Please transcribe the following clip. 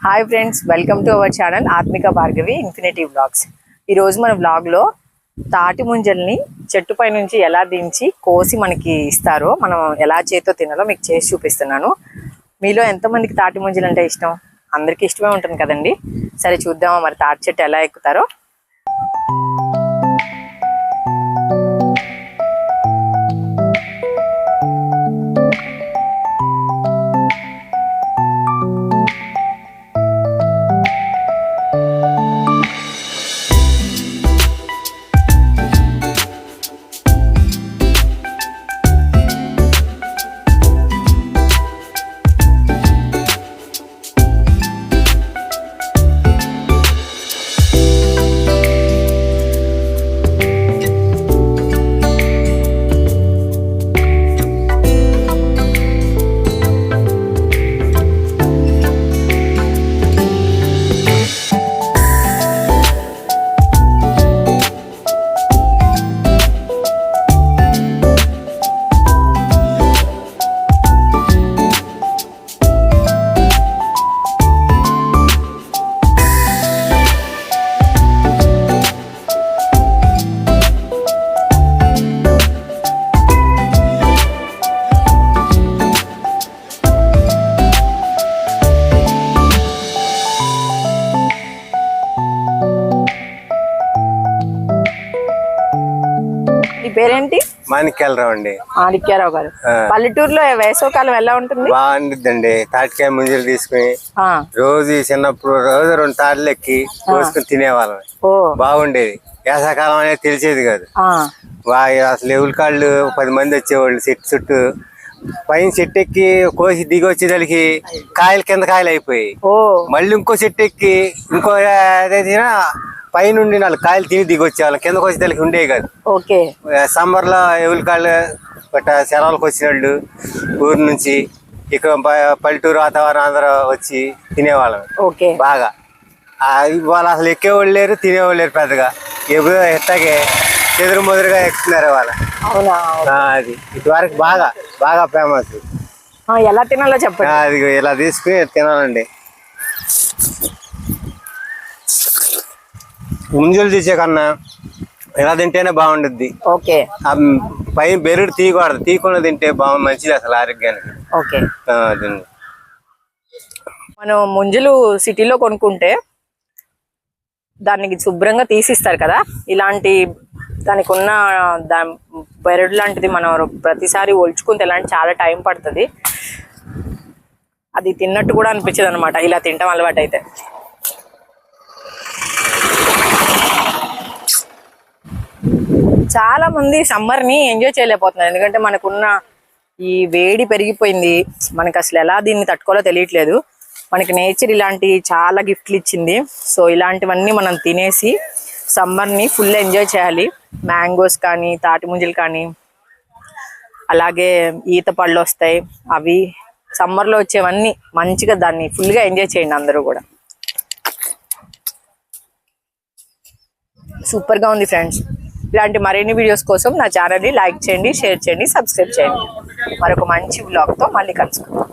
Hi friends, welcome to our channel ఆత్మిక Bhargavi infinity vlogs. ఈరోజు మన వ్లాగ్లో తాటి ముంజల్ని చెట్టు పై నుంచి ఎలా దించి కోసి మనకి ఇస్తారో, మనం ఎలా చేతో తినాలో మీకు చేసి చూపిస్తున్నాను. మీలో ఎంతమందికి తాటి ముంజలు అంటే ఇష్టం? అందరికీ ఇష్టమే ఉంటుంది కదండి. సరే చూద్దామా మరి తాటి చెట్టు ఎలా ఎక్కుతారో. పేరేంటి? మాణిక్యాలరావు అండి. మాణిక్యాలరావు గారు, పల్లెటూరులో వేసవకాలం ఎలా ఉంటుంది? బాగుండిద్దండి. తాటికాయ ముంజలు తీసుకుని రోజు చిన్నప్పుడు రోజు 2 తాళ్ళు ఎక్కి కోసుకుని తినేవాళ్ళం. బాగుండేది. వేసవకాలం అనేది తెలిసేది కాదు. అసలు ఎవుల కాళ్ళు 10 మంది వచ్చేవాళ్ళు చెట్టు చుట్టూ. పైన చెట్టు ఎక్కి కోసి దిగి వచ్చేదానికి కాయలు కింద కాయలు అయిపోయి మళ్ళీ ఇంకో చెట్టు ఎక్కి ఇంకో పైనుండి 4 కాయలు తిని దిగి వచ్చేవాళ్ళం. కిందకు వచ్చేదానికి ఉండేవి కాదు. సమ్మర్ లో ఎవుల కాళ్ళు సెలవులకు వచ్చినోళ్ళు ఊరు నుంచి ఇక్కడ పల్లెటూరు వాతావరణం అందరూ వచ్చి తినేవాళ్ళం బాగా. వాళ్ళు అసలు ఎక్కేవాళ్ళు లేరు, తినేవాళ్ళు లేరు పెద్దగా. ఎప్పుడో ఎట్టాగే చెదురు మొదరుగా ఎక్కుతున్నారు వాళ్ళు. అది ఇటువరకు బాగా బాగా ఫేమస్. ఎలా తినాలో చెప్పండి. అది ఇలా తీసుకుని తినాలండి. ముంజలు తీసే కన్నా ఇలా తింటేనే బాగుండుద్ది. పైన బెరుడు తీయకూడదు, తీయకుండా తింటే మంచిది అసలు ఆరోగ్యానికి. మనం ముంజలు సిటీలో కొనుక్కుంటే దానికి శుభ్రంగా తీసిస్తారు కదా, ఇలాంటి దానికి ఉన్న బెరడు లాంటిది మనం ప్రతిసారి ఒలుచుకుంటే ఇలాంటి చాలా టైం పడుతుంది. అది తిన్నట్టు కూడా అనిపించదు అనమాట ఇలా తింటాం అలవాటు అయితే. చాలా మంది సమ్మర్ ని ఎంజాయ్ చేయలేకపోతున్నారు, ఎందుకంటే మనకున్న ఈ వేడి పెరిగిపోయింది. మనకు అసలు ఎలా దీన్ని తట్టుకోవాలో తెలియట్లేదు. మనకి నేచర్ ఇలాంటి చాలా గిఫ్ట్లు ఇచ్చింది. సో ఇలాంటివన్నీ మనం తినేసి సమ్మర్ ని ఫుల్ ఎంజాయ్ చేయాలి. మ్యాంగోస్ కానీ, తాటి ముంజలు కానీ, అలాగే ఈత పళ్ళు వస్తాయి. అవి సమ్మర్ లో వచ్చేవన్నీ మంచిగా దాన్ని ఫుల్ గా ఎంజాయ్ చేయండి అందరూ కూడా. సూపర్ గా ఉంది ఫ్రెండ్స్. ఇలాంటి మరిన్ని వీడియోస్ కోసం నా ఛానల్ని లైక్ చేయండి, షేర్ చేయండి, సబ్స్క్రైబ్ చేయండి. మరొక మంచి వ్లాగ్తో మళ్ళీ కలుసుకుందాం.